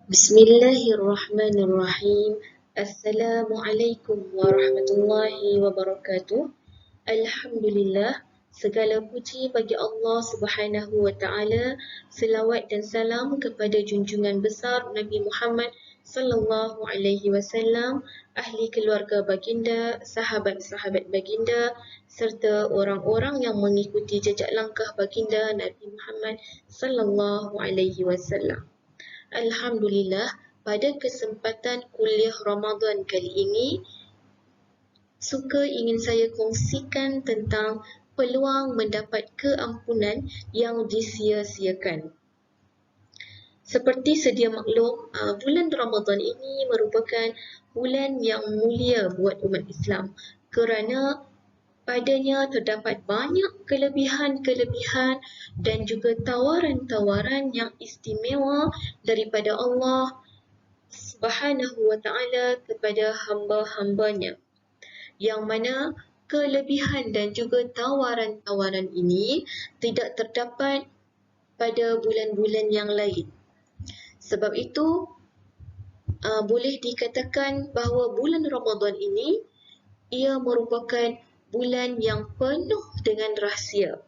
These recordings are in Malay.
Bismillahirrahmanirrahim. Assalamualaikum warahmatullahi wabarakatuh. Alhamdulillah, segala puji bagi Allah Subhanahu wa taala. Selawat dan salam kepada junjungan besar Nabi Muhammad sallallahu alaihi wasallam, ahli keluarga baginda, sahabat-sahabat baginda serta orang-orang yang mengikuti jejak langkah baginda Nabi Muhammad sallallahu alaihi wasallam. Alhamdulillah, pada kesempatan kuliah Ramadan kali ini, ingin saya kongsikan tentang peluang mendapat keampunan yang disia-siakan. Seperti sedia maklum, bulan Ramadan ini merupakan bulan yang mulia buat umat Islam kerana padanya terdapat banyak kelebihan-kelebihan dan juga tawaran-tawaran yang istimewa daripada Allah Subhanahu wa taala kepada hamba-hambanya, yang mana kelebihan dan juga tawaran-tawaran ini tidak terdapat pada bulan-bulan yang lain. Sebab itu, boleh dikatakan bahawa bulan Ramadan ini ia merupakan bulan yang penuh dengan rahsia.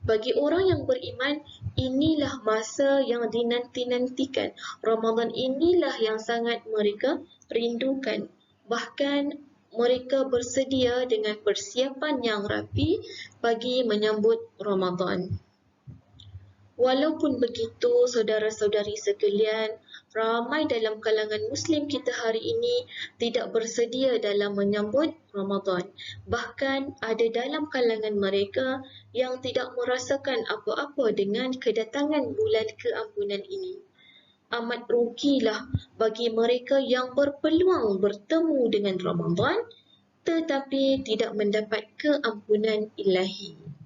Bagi orang yang beriman, inilah masa yang dinanti-nantikan. Ramadan inilah yang sangat mereka rindukan. Bahkan mereka bersedia dengan persiapan yang rapi bagi menyambut Ramadan. Walaupun begitu, saudara-saudari sekalian, ramai dalam kalangan Muslim kita hari ini tidak bersedia dalam menyambut Ramadan. Bahkan ada dalam kalangan mereka yang tidak merasakan apa-apa dengan kedatangan bulan keampunan ini. Amat rugilah bagi mereka yang berpeluang bertemu dengan Ramadan tetapi tidak mendapat keampunan ilahi.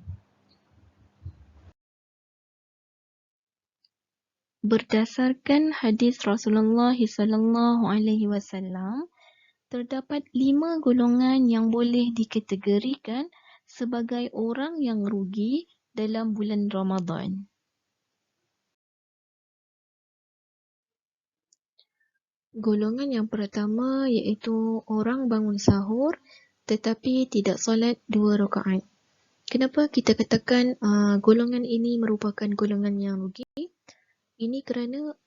Berdasarkan hadis Rasulullah SAW, terdapat 5 golongan yang boleh dikategorikan sebagai orang yang rugi dalam bulan Ramadan. Golongan yang pertama iaitu orang bangun sahur tetapi tidak solat 2 rakaat. Kenapa kita katakan golongan ini merupakan golongan yang rugi? Ini kerana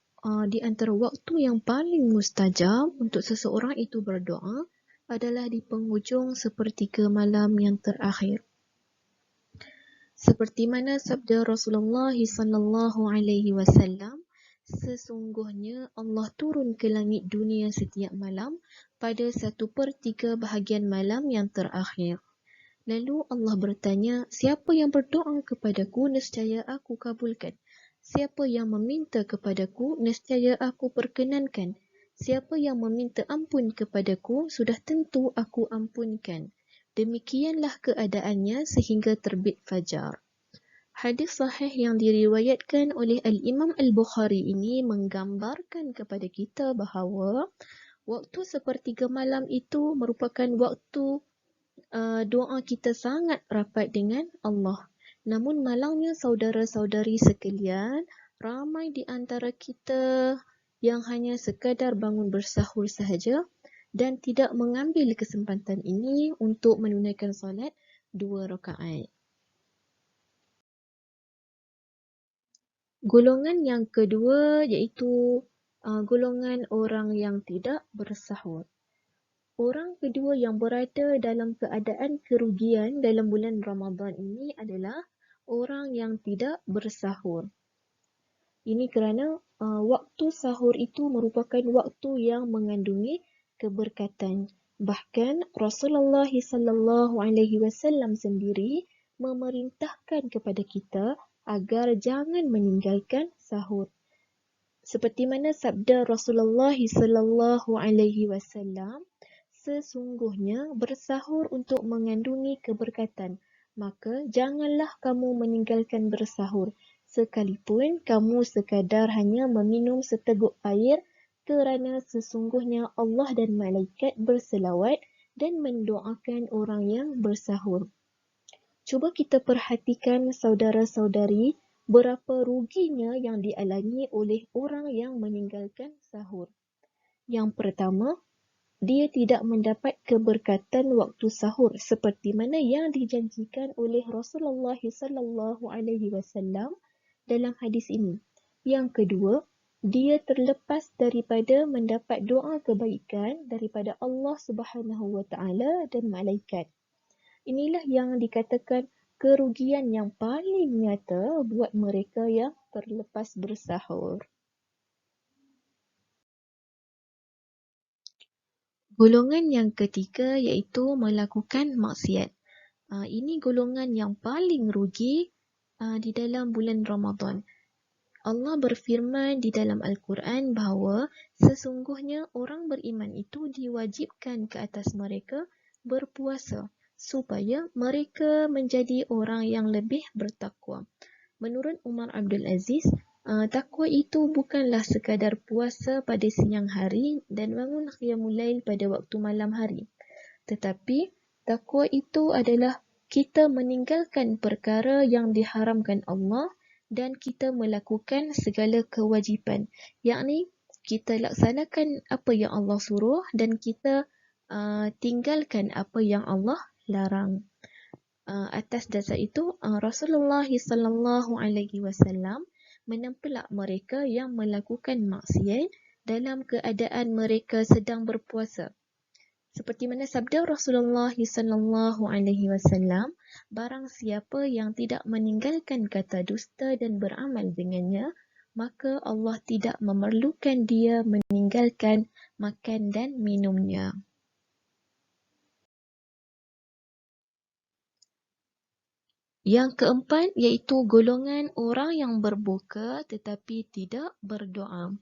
di antara waktu yang paling mustajab untuk seseorang itu berdoa adalah di penghujung sepertiga malam yang terakhir. Seperti mana sabda Rasulullah SAW, sesungguhnya Allah turun ke langit dunia setiap malam pada 1/3 bahagian malam yang terakhir. Lalu Allah bertanya, siapa yang berdoa kepadaku, nescaya aku kabulkan. Siapa yang meminta kepadaku, nescaya aku perkenankan. Siapa yang meminta ampun kepadaku, sudah tentu aku ampunkan. Demikianlah keadaannya sehingga terbit fajar. Hadis sahih yang diriwayatkan oleh Al-Imam Al-Bukhari ini menggambarkan kepada kita bahawa waktu sepertiga malam itu merupakan waktu doa kita sangat rapat dengan Allah. Namun malangnya saudara-saudari sekalian, ramai di antara kita yang hanya sekadar bangun bersahur sahaja dan tidak mengambil kesempatan ini untuk menunaikan solat 2 rakaat. Golongan yang kedua iaitu golongan orang yang tidak bersahur. Orang kedua yang berada dalam keadaan kerugian dalam bulan Ramadan ini adalah orang yang tidak bersahur. Ini kerana waktu sahur itu merupakan waktu yang mengandungi keberkatan. Bahkan Rasulullah SAW sendiri memerintahkan kepada kita agar jangan meninggalkan sahur. Seperti mana sabda Rasulullah SAW, sesungguhnya bersahur untuk mengandungi keberkatan, maka janganlah kamu meninggalkan bersahur, sekalipun kamu sekadar hanya meminum seteguk air, kerana sesungguhnya Allah dan malaikat berselawat dan mendoakan orang yang bersahur. Cuba kita perhatikan saudara-saudari, berapa ruginya yang dialami oleh orang yang meninggalkan sahur. Yang pertama, dia tidak mendapat keberkatan waktu sahur seperti mana yang dijanjikan oleh Rasulullah sallallahu alaihi wasallam dalam hadis ini. Yang kedua, dia terlepas daripada mendapat doa kebaikan daripada Allah Subhanahu wa taala dan malaikat. Inilah yang dikatakan kerugian yang paling nyata buat mereka yang terlepas bersahur. Golongan yang ketiga iaitu melakukan maksiat. Ini golongan yang paling rugi di dalam bulan Ramadan. Allah berfirman di dalam Al-Quran bahawa sesungguhnya orang beriman itu diwajibkan ke atas mereka berpuasa supaya mereka menjadi orang yang lebih bertakwa. Menurut Umar Abdul Aziz, takwa itu bukanlah sekadar puasa pada siang hari dan bangun qiyamul lail pada waktu malam hari. Tetapi takwa itu adalah kita meninggalkan perkara yang diharamkan Allah dan kita melakukan segala kewajipan. Yakni kita laksanakan apa yang Allah suruh dan kita tinggalkan apa yang Allah larang. Atas dasar itu Rasulullah sallallahu alaihi wasallam menempelak mereka yang melakukan maksiat dalam keadaan mereka sedang berpuasa. Seperti mana sabda Rasulullah sallallahu alaihi wasallam, barang siapa yang tidak meninggalkan kata dusta dan beramal dengannya, maka Allah tidak memerlukan dia meninggalkan makan dan minumnya. Yang keempat iaitu golongan orang yang berbuka tetapi tidak berdoa.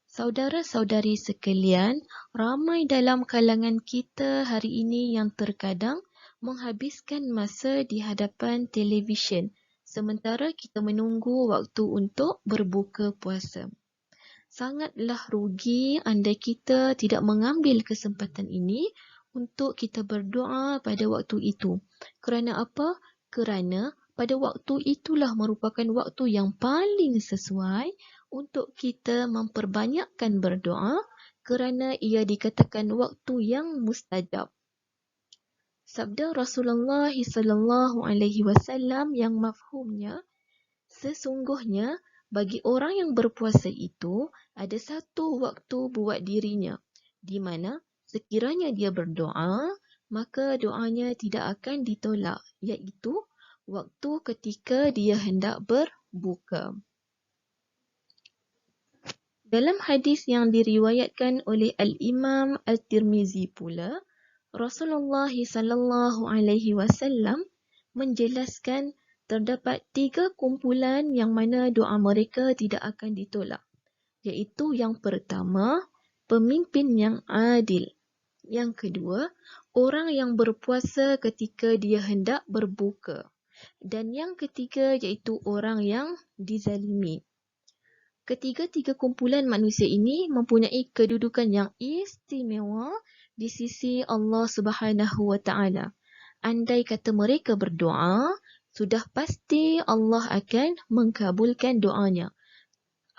Saudara-saudari sekalian, ramai dalam kalangan kita hari ini yang terkadang menghabiskan masa di hadapan televisyen sementara kita menunggu waktu untuk berbuka puasa. Sangatlah rugi andai kita tidak mengambil kesempatan ini untuk kita berdoa pada waktu itu. Kerana apa? Kerana pada waktu itulah merupakan waktu yang paling sesuai untuk kita memperbanyakkan berdoa kerana ia dikatakan waktu yang mustajab. Sabda Rasulullah sallallahu alaihi wasallam yang mafhumnya, sesungguhnya bagi orang yang berpuasa itu ada satu waktu buat dirinya di mana sekiranya dia berdoa maka doanya tidak akan ditolak, iaitu waktu ketika dia hendak berbuka. Dalam hadis yang diriwayatkan oleh Al-Imam Al-Tirmizi pula, Rasulullah sallallahu alaihi wasallam menjelaskan terdapat 3 kumpulan yang mana doa mereka tidak akan ditolak, iaitu yang pertama, pemimpin yang adil. Yang kedua, orang yang berpuasa ketika dia hendak berbuka. Dan yang ketiga iaitu orang yang dizalimi. Ketiga-tiga kumpulan manusia ini mempunyai kedudukan yang istimewa di sisi Allah Subhanahu wa taala. Andai kata mereka berdoa, sudah pasti Allah akan mengkabulkan doanya.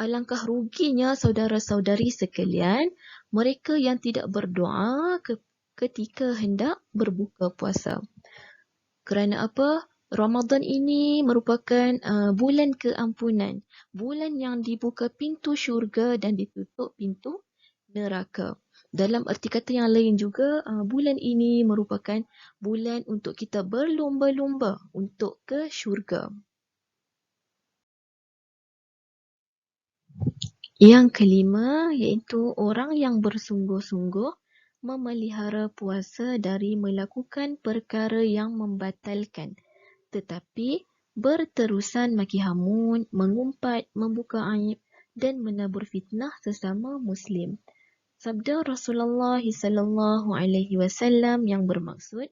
Alangkah ruginya saudara-saudari sekalian, mereka yang tidak berdoa ketika hendak berbuka puasa. Kerana apa? Ramadan ini merupakan bulan keampunan. Bulan yang dibuka pintu syurga dan ditutup pintu neraka. Dalam erti kata yang lain juga, bulan ini merupakan bulan untuk kita berlumba-lumba untuk ke syurga. Yang kelima iaitu orang yang bersungguh-sungguh memelihara puasa dari melakukan perkara yang membatalkan, tetapi berterusan maki hamun, mengumpat, membuka aib dan menabur fitnah sesama Muslim. Sabda Rasulullah sallallahu alaihi wasallam yang bermaksud,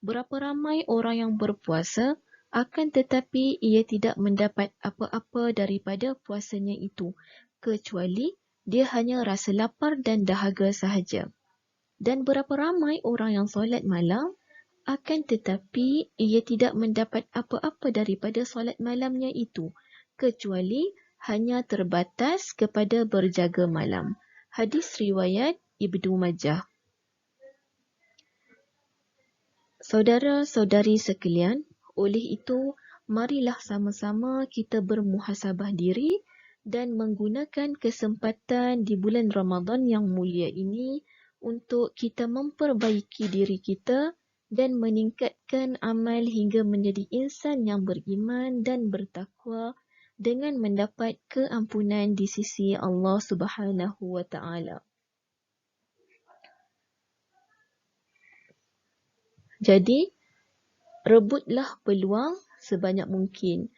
berapa ramai orang yang berpuasa akan tetapi ia tidak mendapat apa-apa daripada puasanya itu, kecuali dia hanya rasa lapar dan dahaga sahaja. Dan berapa ramai orang yang solat malam akan tetapi ia tidak mendapat apa-apa daripada solat malamnya itu, kecuali hanya terbatas kepada berjaga malam. Hadis riwayat Ibnu Majah. Saudara-saudari sekalian, oleh itu, marilah sama-sama kita bermuhasabah diri dan menggunakan kesempatan di bulan Ramadan yang mulia ini untuk kita memperbaiki diri kita dan meningkatkan amal hingga menjadi insan yang beriman dan bertakwa dengan mendapat keampunan di sisi Allah Subhanahu wa Ta'ala. Jadi, rebutlah peluang sebanyak mungkin.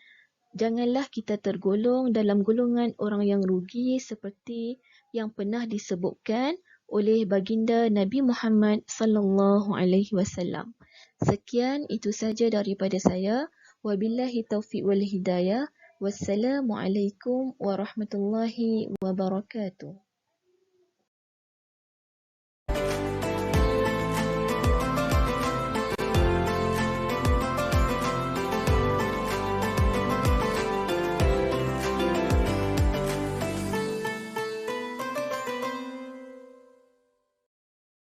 Janganlah kita tergolong dalam golongan orang yang rugi seperti yang pernah disebutkan oleh baginda Nabi Muhammad sallallahu alaihi wasallam. Sekian itu saja daripada saya. Wabillahi taufiq wal hidayah. Wassalamualaikum warahmatullahi wabarakatuh.